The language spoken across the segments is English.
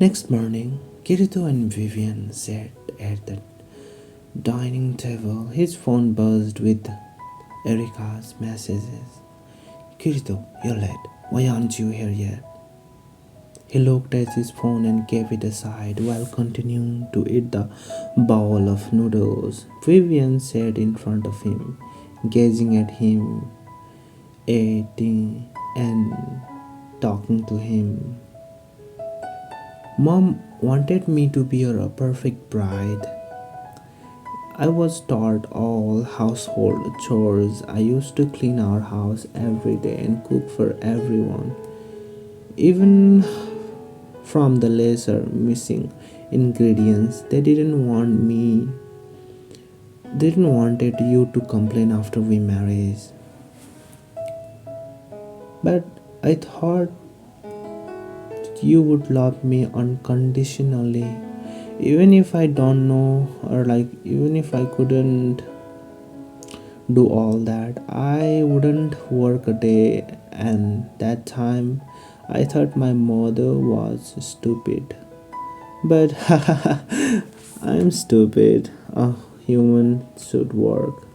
Next morning, Kirito and Vivian sat at the dining table. His phone buzzed with Erika's messages. Kirito, you're late. Why aren't you here yet? He looked at his phone and gave it aside while continuing to eat the bowl of noodles. Vivian sat in front of him, gazing at him, eating and talking to him. Mom wanted me to be a perfect bride. I was taught all household chores. I used to clean our house every day and cook for everyone, even from the lesser missing ingredients. They didn't wanted you to complain after we married. But I thought you would love me unconditionally. Even if I don't know, or like, even if I couldn't do all that, I wouldn't work a day. And that time, I thought my mother was stupid. But I'm stupid. A human should work.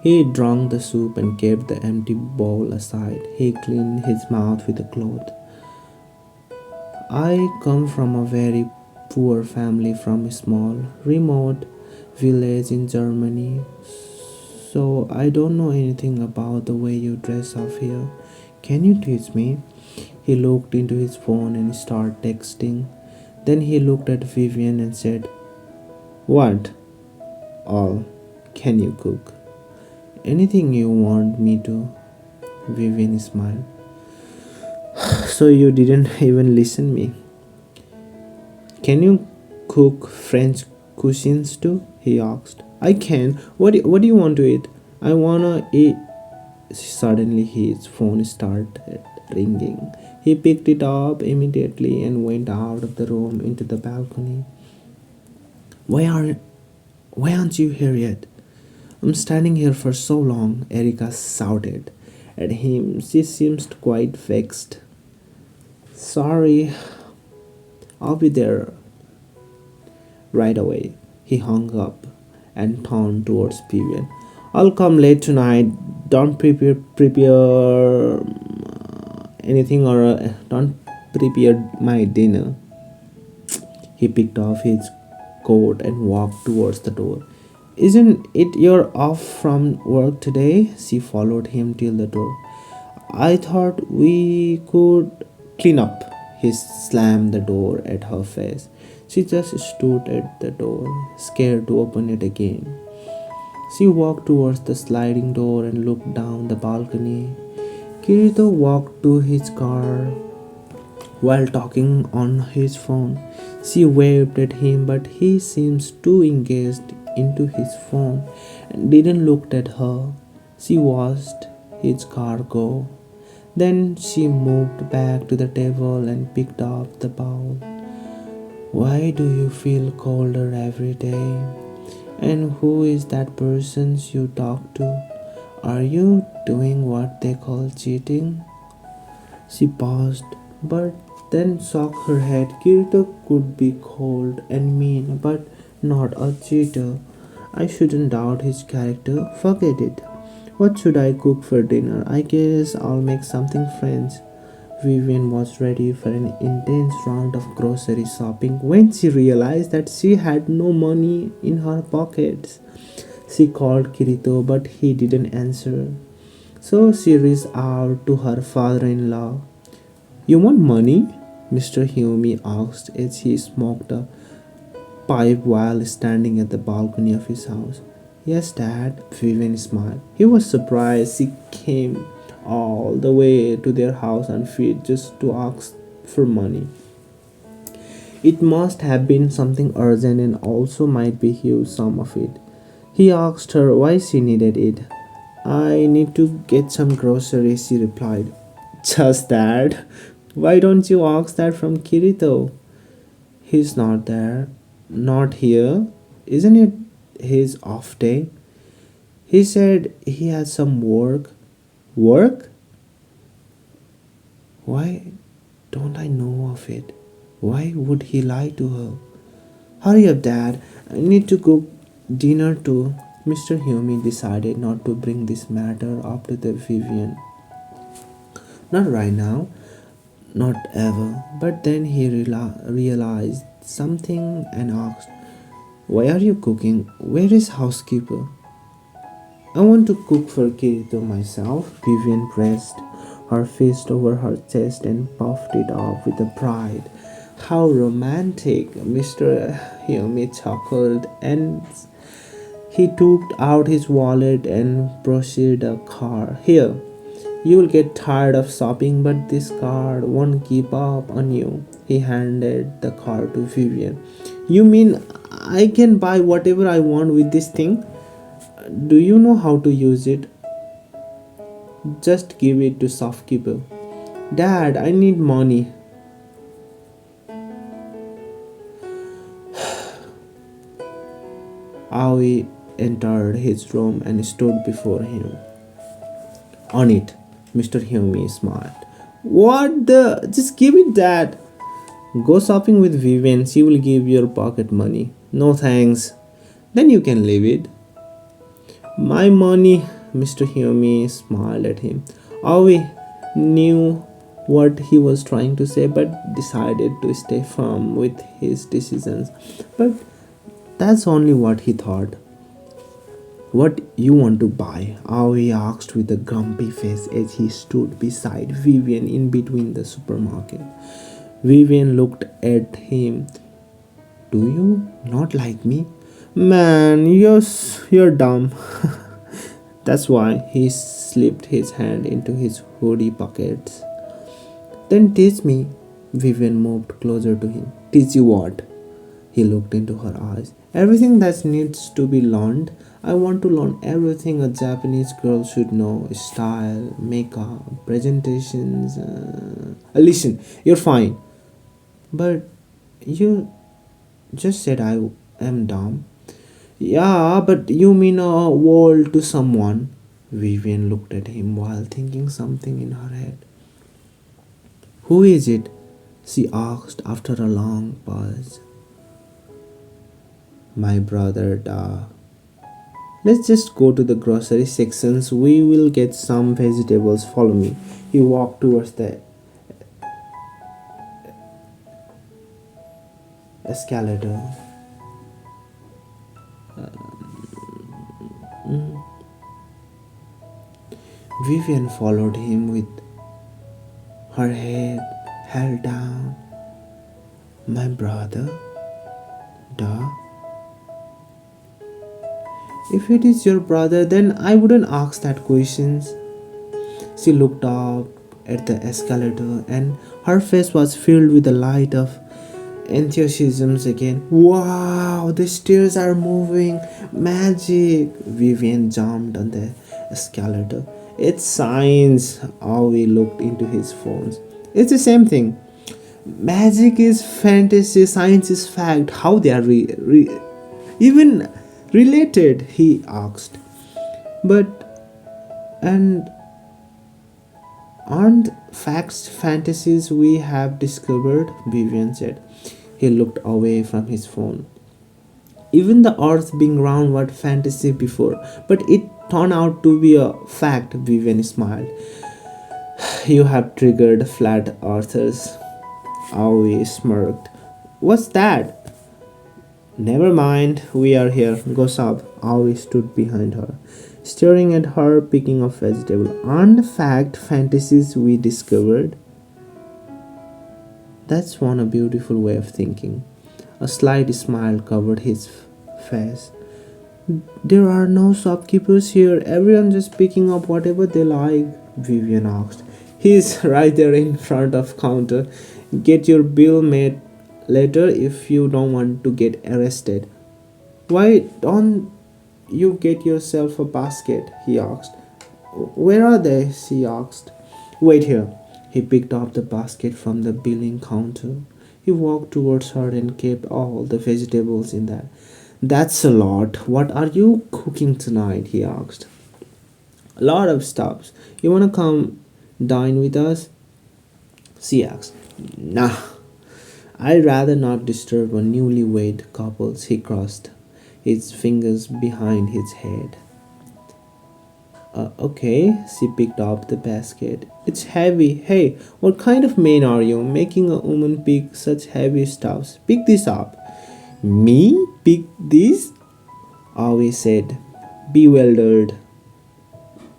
He drank the soup and kept the empty bowl aside. He cleaned his mouth with a cloth. I come from a very poor family from a small, remote village in Germany, so I don't know anything about the way you dress up here. Can you teach me? He looked into his phone and started texting. Then he looked at Vivian and said, What all can you cook? Anything you want me to. Vivian smiled. So you didn't even listen me. Can you cook French cuisines too? He asked. I can. What do you want to eat? I wanna eat. Suddenly his phone started ringing. He picked it up immediately and went out of the room into the balcony. Why are why aren't you here yet? I'm standing here for so long, Erika shouted at him. She seemed quite vexed. Sorry, I'll be there right away. He hung up and turned towards Vivian. I'll come late tonight. Don't prepare anything or don't prepare my dinner. He picked off his coat and walked towards the door. Isn't it you're off from work today? She followed him till the door. I thought we could clean up. He slammed the door at her face. She just stood at the door, scared to open it again. She walked towards the sliding door and looked down the balcony. Kirito walked to his car while talking on his phone. She waved at him, but he seemed too engaged into his phone and didn't look at her. She watched his car go. Then she moved back to the table and picked up the bowl. Why do you feel colder every day? And who is that person you talk to? Are you doing what they call cheating? She paused, but then shook her head. Kirito could be cold and mean, but not a cheater. I shouldn't doubt his character. Forget it. What should I cook for dinner? I guess I'll make something French. Vivian was ready for an intense round of grocery shopping when she realized that she had no money in her pockets. She called Kirito, but he didn't answer. So she reached out to her father in law. You want money? Mr. Hiomi asked as he smoked a pipe while standing at the balcony of his house. Yes, Dad, Vivian smiled. He was surprised she came all the way to their house on feet just to ask for money. It must have been something urgent and also might be huge sum of it. He asked her why she needed it. I need to get some groceries, she replied. Just that? Why don't you ask that from Kirito? He's not there. Not here. Isn't it his off day? He said he has some work. Work? Why don't I know of it? Why would he lie to her? Hurry up, Dad. I need to cook dinner too. Mr. Hiomi decided not to bring this matter up to the Vivian. Not right now, not ever. But then he realized something and asked, why are you cooking? Where is housekeeper? I want to cook for Kirito myself. Vivian pressed her fist over her chest and puffed it up with a pride. How romantic! Mr. Hiomi chuckled and he took out his wallet and proceeded a card. Here, you will get tired of shopping, but this card won't give up on you. He handed the card to Vivian. You mean I can buy whatever I want with this thing? Do you know how to use it? Just give it to shopkeeper. Dad, I need money. Aoi entered his room and stood before him. On it, Mr. Hiomi smiled. What the? Just give it, Dad. Go shopping with Vivian. She will give your pocket money. No thanks. Then you can leave it. My money, Mr. Hiomi smiled at him. Aoi knew what he was trying to say but decided to stay firm with his decisions. But that's only what he thought. What you want to buy? Aoi asked with a grumpy face as he stood beside Vivian in between the supermarket. Vivian looked at him. Do you not like me? Man, you're dumb. That's why he slipped his hand into his hoodie pockets. Then teach me. Vivian moved closer to him. Teach you what? He looked into her eyes. Everything that needs to be learned. I want to learn everything a Japanese girl should know. Style, makeup, presentations. Listen, you're fine. But you just said I am dumb. Yeah, but you mean a world to someone. Vivian looked at him while thinking something in her head. Who is it? She asked after a long pause. My brother, Da. Let's just go to the grocery sections. We will get some vegetables. Follow me. He walked towards the escalator. Vivian followed him with her head held down. My brother? Duh. If it is your brother, then I wouldn't ask that questions. She looked up at the escalator and her face was filled with the light of enthusiasm again. Wow, the stairs are moving. Magic! Vivian jumped on the escalator. It's science. Aoi looked into his phones. It's the same thing. Magic is fantasy, science is fact. How they are even related? He asked. But and aren't facts fantasies we have discovered? Vivian said. He looked away from his phone. Even the earth being round was fantasy before, but it turned out to be a fact. Vivian smiled. You have triggered flat earthers. Aoi smirked. What's that? Never mind, we are here. Go sub. Aoi stood behind her, staring at her picking up vegetable. Aren't fact fantasies we discovered? That's one a beautiful way of thinking. A slight smile covered his face. There are no shopkeepers here. Everyone just picking up whatever they like. Vivian asked. He's right there in front of counter. Get your bill made later if you don't want to get arrested. Why don't you get yourself a basket? He asked. Where are they? She asked. Wait here. He picked up the basket from the billing counter. He walked towards her and kept all the vegetables in that. That's a lot. What are you cooking tonight? He asked. A lot of stuffs. You wanna come dine with us? She asked. Nah, I'd rather not disturb a newlywed couple. He crossed his fingers behind his head. Okay, she picked up the basket. It's heavy. Hey, what kind of man are you, making a woman pick such heavy stuffs? Pick this up. Me? Pick this? Avi said, bewildered.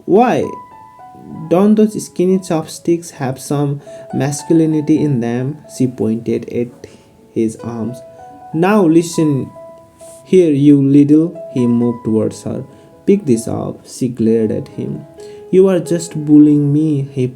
Why? Don't those skinny chopsticks have some masculinity in them? She pointed at his arms. Now listen here, you little. He moved towards her. Pick this up. She glared at him. You are just bullying me. He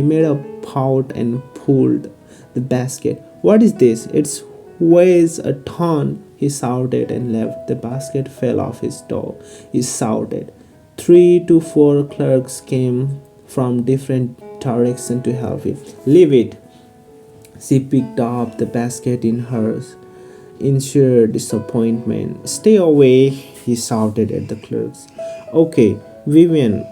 made a pout and pulled the basket. What is this? It weighs a ton. He shouted and left. The basket fell off his door. He shouted. 3 to 4 clerks came from different directions to help him. Leave it. She picked up the basket in hers in sheer disappointment. Stay away, he shouted at the clerks. Okay, Vivian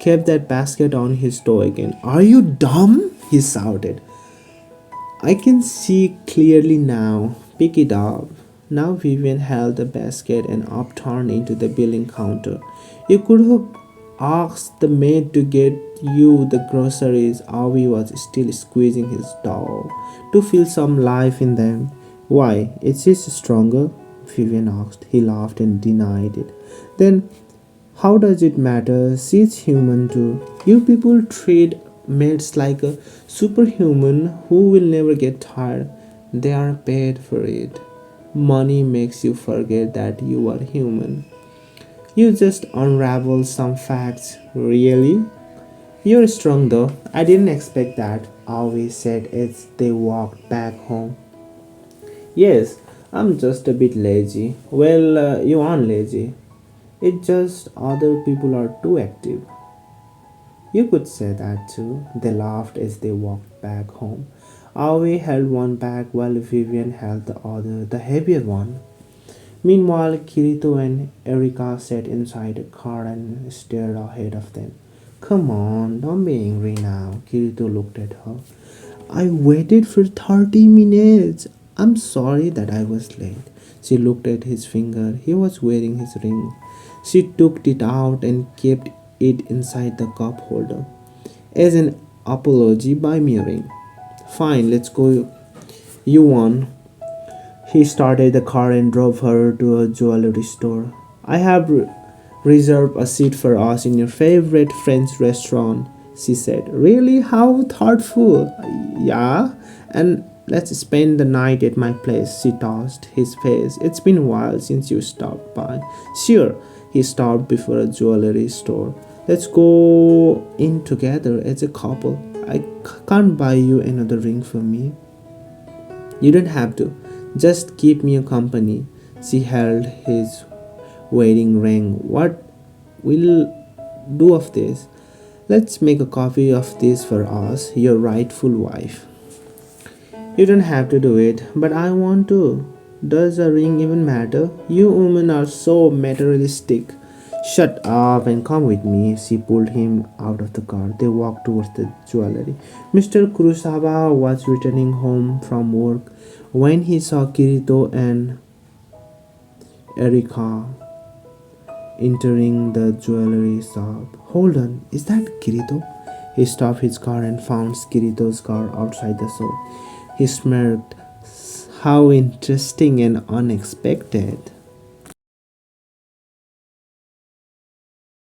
kept that basket on his toe again. Are you dumb? He shouted. I can see clearly now. Pick it up. Now Vivian held the basket and upturned into the billing counter. You could have asked the maid to get you the groceries. Avi was still squeezing his doll to feel some life in them. Why? Is it stronger? Vivian asked. He laughed and denied it. Then how does it matter? She's human too. You people treat maids like a superhuman who will never get tired. They are paid for it. Money makes you forget that you are human. You just unravel some facts. Really? You're strong though. I didn't expect that, Avi said as they walked back home. Yes, I'm just a bit lazy. Well, you aren't lazy. It's just other people are too active. You could say that too. They laughed as they walked back home. Avi held one bag while Vivian held the other, the heavier one. Meanwhile, Kirito and Erika sat inside the car and stared ahead of them. Come on, don't be angry now. Kirito looked at her. I waited for 30 minutes. I'm sorry that I was late. She looked at his finger. He was wearing his ring. She took it out and kept it inside the cup holder. As an apology, buy me a ring. Fine, let's go. You won. He started the car and drove her to a jewelry store. I have reserved a seat for us in your favorite French restaurant, she said. Really? How thoughtful. Yeah, and let's spend the night at my place, she tossed his face. It's been a while since you stopped by. Sure. He stopped before a jewelry store. Let's go in together as a couple. I can't buy you another ring for me. You don't have to. Just keep me company. She held his wedding ring. What will do of this? Let's make a copy of this for us, your rightful wife. You don't have to do it, but I want to. Does a ring even matter? You women are so materialistic. Shut up and come with me. She pulled him out of the car. They walked towards the jewelry. Mr. Kurosawa was returning home from work when he saw Kirito and Erika entering the jewelry shop. Hold on, is that Kirito? He stopped his car and found Kirito's car outside the shop. He smirked. How interesting and unexpected.